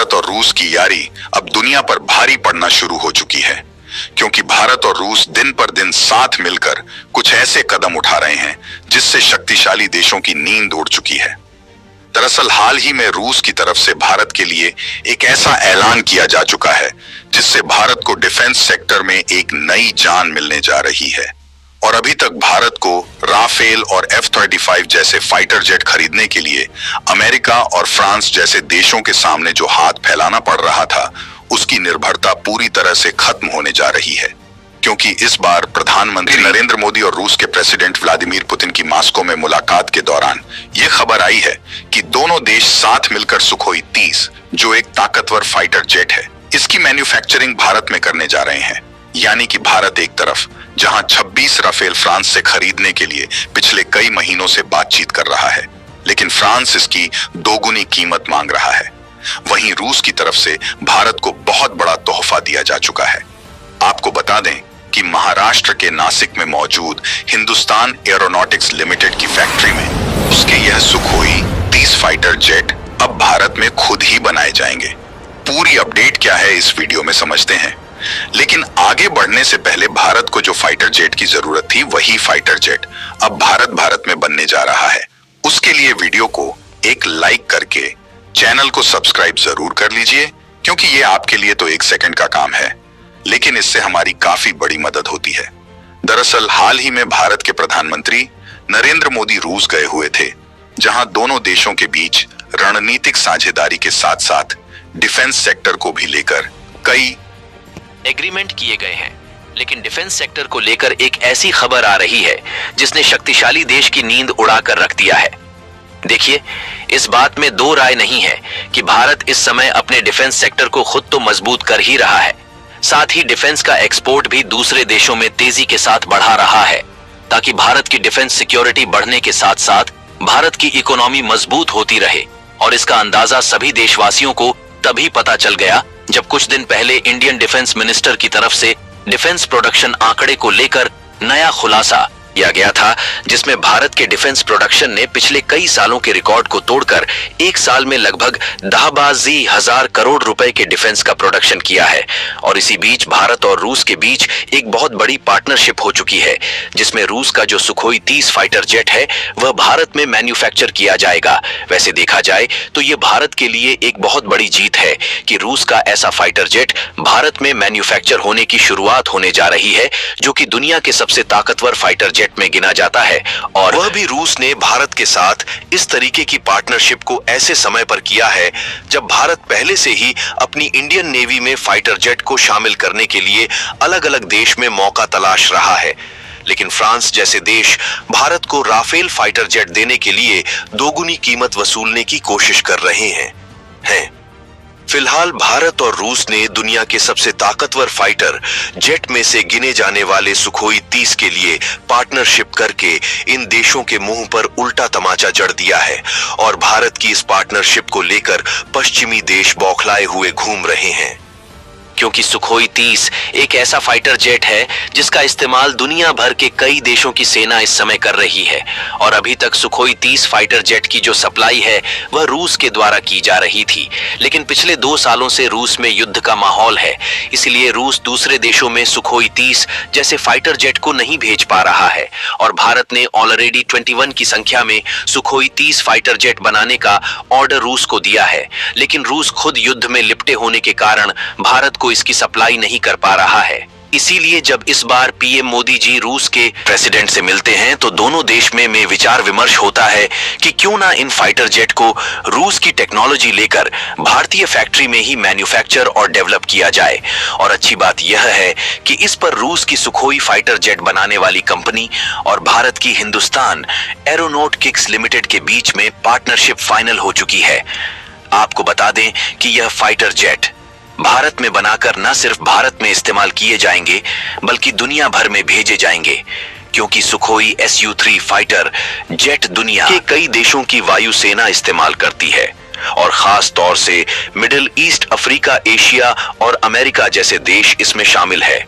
भारत और रूस की यारी अब दुनिया पर भारी पड़ना शुरू हो चुकी है, क्योंकि भारत और रूस दिन पर दिन साथ मिलकर कुछ ऐसे कदम उठा रहे हैं जिससे शक्तिशाली देशों की नींद उड़ चुकी है। दरअसल हाल ही में रूस की तरफ से भारत के लिए एक ऐसा ऐलान किया जा चुका है जिससे भारत को डिफेंस सेक्टर में एक नई जान मिलने जा रही है। और अभी तक भारत को राफेल और F-35 जैसे फाइटर जेट खरीदने के लिए अमेरिका और फ्रांस जैसे देशों के सामने जो हाथ फैलाना पड़ रहा था, उसकी निर्भरता पूरी तरह से खत्म होने जा रही है, क्योंकि इस बार प्रधानमंत्री नरेंद्र मोदी और रूस के प्रेसिडेंट व्लादिमीर पुतिन की मॉस्को में मुलाकात के दौरान यह खबर आई है कि दोनों देश साथ मिलकर सुखोई 30, जो एक ताकतवर फाइटर जेट है, इसकी मैन्युफैक्चरिंग भारत में करने जा रहे हैं। यानी कि भारत एक तरफ जहां 26 राफेल फ्रांस से खरीदने के लिए पिछले कई महीनों से बातचीत कर रहा है, लेकिन फ्रांस इसकी दोगुनी कीमत मांग रहा है, वहीं रूस की तरफ से भारत को बहुत बड़ा तोहफा दिया जा चुका है। आपको बता दें कि महाराष्ट्र के नासिक में मौजूद हिंदुस्तान एरोनॉटिक्स लिमिटेड की फैक्ट्री में उसके यह सुखोई 30 फाइटर जेट अब भारत में खुद ही बनाए जाएंगे। पूरी अपडेट क्या है इस वीडियो में समझते हैं, लेकिन आगे बढ़ने से पहले भारत को जो फाइटर जेट की जरूरत थी, वही फाइटर जेट अब भारत में बनने जा रहा है। उसके लिए वीडियो को एक लाइक करके चैनल को सब्सक्राइब जरूर कर लीजिए, क्योंकि ये आपके लिए तो 1 सेकंड का काम है, लेकिन इससे हमारी काफी बड़ी मदद होती है। दरअसल हाल ही में भारत के प्रधानमंत्री नरेंद्र मोदी रूस गए हुए थे, जहां दोनों देशों के बीच रणनीतिक साझेदारी के साथ साथ डिफेंस सेक्टर को भी लेकर कई एग्रीमेंट किए गए हैं। लेकिन डिफेंस सेक्टर को लेकर एक ऐसी खबर आ रही है जिसने शक्तिशाली देश की नींद उड़ाकर रख दिया है। देखिए, इस बात में दो राय नहीं है कि भारत इस समय अपने डिफेंस सेक्टर को खुद तो मजबूत कर ही रहा है, साथ ही डिफेंस का एक्सपोर्ट भी दूसरे देशों में तेजी के साथ बढ़ा रहा है, ताकि भारत की डिफेंस सिक्योरिटी बढ़ने के साथ साथ भारत की इकोनॉमी मजबूत होती रहे। और इसका अंदाजा सभी देशवासियों को तभी पता चल गया जब कुछ दिन पहले इंडियन डिफेंस मिनिस्टर की तरफ से डिफेंस प्रोडक्शन आंकड़े को लेकर नया खुलासा किया गया था, जिसमें भारत के डिफेंस प्रोडक्शन ने पिछले कई सालों के रिकॉर्ड को तोड़कर एक साल में लगभग 10,000 करोड़ रुपए के डिफेंस का प्रोडक्शन किया है। और इसी बीच भारत और रूस के बीच एक बहुत बड़ी पार्टनरशिप हो चुकी है, जिसमें रूस का जो सुखोई 30 फाइटर जेट है वह भारत में मैन्युफैक्चर किया जाएगा। वैसे देखा जाए तो ये भारत के लिए एक बहुत बड़ी जीत है कि रूस का ऐसा फाइटर जेट भारत में मैन्युफैक्चर होने की शुरुआत होने जा रही है, जो कि दुनिया के सबसे ताकतवर फाइटर जेट में गिना जाता है। और वह भी रूस ने भारत के साथ इस तरीके की पार्टनरशिप को ऐसे समय पर किया है जब भारत पहले से ही अपनी इंडियन नेवी में फाइटर जेट को शामिल करने के लिए अलग अलग देश में मौका तलाश रहा है। लेकिन फ्रांस जैसे देश भारत को राफेल फाइटर जेट देने के लिए दोगुनी कीमत वसूलने की कोशिश कर रहे हैं। फिलहाल भारत और रूस ने दुनिया के सबसे ताकतवर फाइटर जेट में से गिने जाने वाले सुखोई 30 के लिए पार्टनरशिप करके इन देशों के मुंह पर उल्टा तमाचा जड़ दिया है। और भारत की इस पार्टनरशिप को लेकर पश्चिमी देश बौखलाए हुए घूम रहे हैं, क्योंकि सुखोई 30 एक ऐसा फाइटर जेट है जिसका इस्तेमाल दुनिया भर के कई देशों की सेना इस समय कर रही है। और अभी तक सुखोई 30 फाइटर जेट की जो सप्लाई है वह रूस के द्वारा की जा रही थी, लेकिन पिछले 2 सालों से रूस में युद्ध का माहौल है, इसलिए रूस दूसरे देशों में सुखोई 30 जैसे फाइटर जेट को नहीं भेज पा रहा है। और भारत ने ऑलरेडी 21 की संख्या में सुखोई 30 फाइटर जेट बनाने का ऑर्डर रूस को दिया है, लेकिन रूस खुद युद्ध में लिपटे होने के कारण भारत को इसकी सप्लाई नहीं कर पा रहा है। इसीलिए जब इस बार पीएम मोदी जी रूस के प्रेसिडेंट से मिलते हैं तो दोनों देश में विचार विमर्श होता है कि क्यों ना इन फाइटर जेट को रूस की टेक्नोलॉजी लेकर भारतीय फैक्ट्री में ही मैन्युफैक्चर और डेवलप किया जाए। और अच्छी बात यह है कि इस पर रूस की सुखोई फाइटर जेट बनाने वाली कंपनी और भारत की हिंदुस्तान एरोनॉटिक्स लिमिटेड के बीच में पार्टनरशिप फाइनल हो चुकी है। आपको बता दें कि यह फाइटर जेट भारत में बनाकर न सिर्फ भारत में इस्तेमाल किए जाएंगे बल्कि दुनिया भर में भेजे जाएंगे, क्योंकि सुखोई Su-3 फाइटर जेट दुनिया के कई देशों की वायुसेना इस्तेमाल करती है। और खास तौर से मिडिल ईस्ट, अफ्रीका, एशिया और अमेरिका जैसे देश इसमें शामिल है।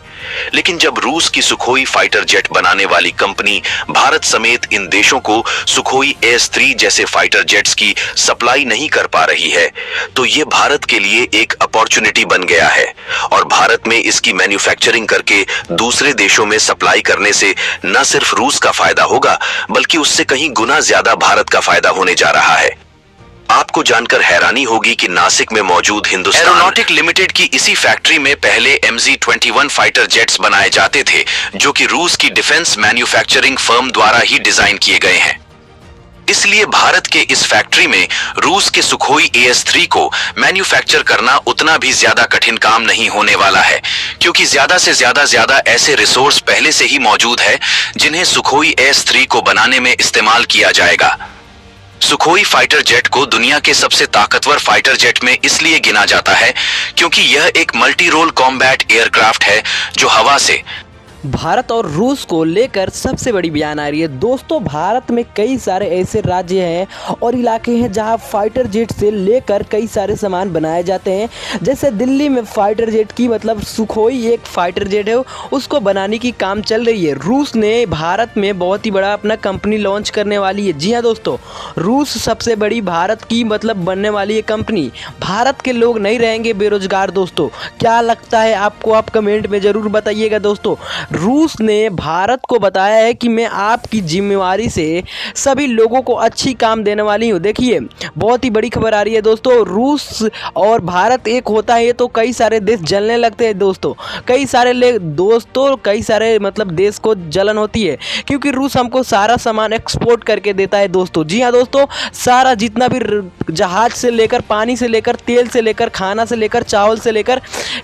लेकिन जब रूस की सुखोई फाइटर जेट बनाने वाली कंपनी भारत समेत इन देशों को सुखोई S-3 जैसे फाइटर जेट्स की सप्लाई नहीं कर पा रही है, तो ये भारत के लिए एक अपॉर्चुनिटी बन गया है और भारत में इसकी मैन्युफैक्चरिंग करके दूसरे देशों में सप्लाई करने से न सिर्फ रूस का फायदा होगा, बल्कि उससे कहीं गुना ज्यादा भारत का फायदा होने जा रहा है। आपको जानकर हैरानी होगी कि नासिक में मौजूद हिंदुस्तान एरोनॉटिक लिमिटेड की इसी फैक्ट्री में पहले MZ-21 फाइटर जेट्स बनाए जाते थे, जो कि रूस की डिफेंस मैन्युफैक्चरिंग फर्म द्वारा ही डिजाइन किए गए हैं। इसलिए भारत के इस फैक्ट्री में रूस के सुखोई AS-3 को मैन्युफैक्चर करना उतना भी ज्यादा कठिन काम नहीं होने वाला है, क्योंकि ज्यादा से ज्यादा ऐसे रिसोर्स पहले से ही मौजूद है जिन्हें सुखोई S-3 को बनाने में इस्तेमाल किया जाएगा। सुखोई फाइटर जेट को दुनिया के सबसे ताकतवर फाइटर जेट में इसलिए गिना जाता है क्योंकि यह एक मल्टी रोल कॉम्बैट एयरक्राफ्ट है जो हवा से भारत और रूस को लेकर सबसे बड़ी बयान आ रही है। दोस्तों, भारत में कई सारे ऐसे राज्य हैं और इलाके हैं जहां फाइटर जेट से लेकर कई सारे सामान बनाए जाते हैं। जैसे दिल्ली में फाइटर जेट की मतलब सुखोई एक फाइटर जेट है, उसको बनाने की काम चल रही है। रूस ने भारत में बहुत ही बड़ा अपना कंपनी लॉन्च करने वाली है। जी हाँ दोस्तों, रूस सबसे बड़ी भारत की मतलब बनने वाली है कंपनी। भारत के लोग नहीं रहेंगे बेरोजगार। दोस्तों, क्या लगता है आपको? आप कमेंट में ज़रूर बताइएगा। दोस्तों, रूस ने भारत को बताया है कि मैं आपकी जिम्मेवारी से सभी लोगों को अच्छी काम देने वाली हूँ। देखिए, बहुत ही बड़ी खबर आ रही है दोस्तों। रूस और भारत एक होता है तो कई सारे देश जलने लगते हैं दोस्तों। कई सारे मतलब देश को जलन होती है, क्योंकि रूस हमको सारा सामान एक्सपोर्ट करके देता है दोस्तों। जी हाँ दोस्तों, सारा जितना भी जहाज से लेकर, पानी से लेकर, तेल से लेकर, खाना से लेकर, चावल से लेकर,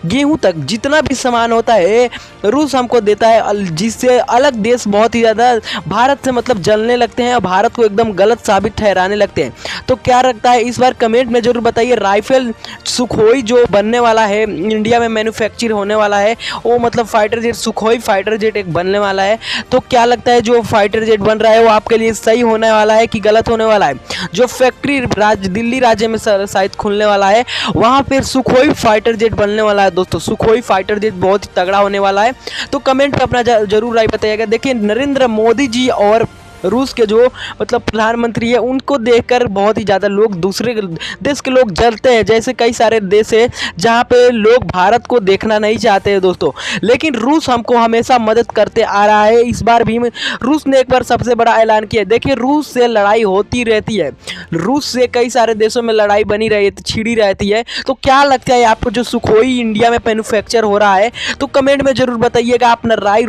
गेहूँ तक जितना भी सामान होता है रूस हमको देता है, जिससे अलग देश बहुत ही ज़्यादा भारत से मतलब जलने लगते हैं और भारत को एकदम गलत साबित ठहराने लगते हैं। तो क्या लगता है इस बार कमेंट में ज़रूर बताइए। राइफल सुखोई जो बनने वाला है, इंडिया में मैन्युफैक्चर होने वाला है, वो मतलब fighter jet, Sukhoi fighter jet एक बनने वाला है। तो क्या लगता है जो फाइटर जेट बन रहा है वो आपके लिए सही होने वाला है कि गलत होने वाला है? जो फैक्ट्री दिल्ली राज्य में शायद खुलने वाला है, वहाँ पर सुखोई फाइटर जेट बनने वाला है दोस्तों। सुखोई फाइटर जेट बहुत ही तगड़ा होने वाला है। तो कमेंट पे अपना जरूर राय बताइएगा। देखिए, नरेंद्र मोदी जी और रूस के जो मतलब प्रधानमंत्री है, उनको देखकर बहुत ही ज़्यादा लोग, दूसरे देश के लोग जलते हैं। जैसे कई सारे देश है जहाँ पे लोग भारत को देखना नहीं चाहते हैं दोस्तों, लेकिन रूस हमको हमेशा मदद करते आ रहा है। इस बार भी रूस ने एक बार सबसे बड़ा ऐलान किया। देखिए, रूस से लड़ाई होती रहती है, रूस से कई सारे देशों में लड़ाई बनी रही, छिड़ी रहती है। तो क्या लगता है आपको जो सुखोई इंडिया में मैन्युफैक्चर हो रहा है? तो कमेंट में ज़रूर बताइएगा अपना राय।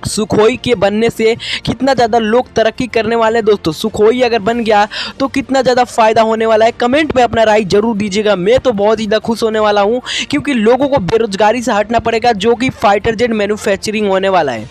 सुखोई के बनने से कितना ज़्यादा लोग तरक्की करने वाले हैं दोस्तों। सुखोई अगर बन गया तो कितना ज़्यादा फ़ायदा होने वाला है? कमेंट में अपना राय जरूर दीजिएगा। मैं तो बहुत ज़्यादा खुश होने वाला हूं, क्योंकि लोगों को बेरोजगारी से हटना पड़ेगा, जो कि फाइटर जेट मैन्युफैक्चरिंग होने वाला है।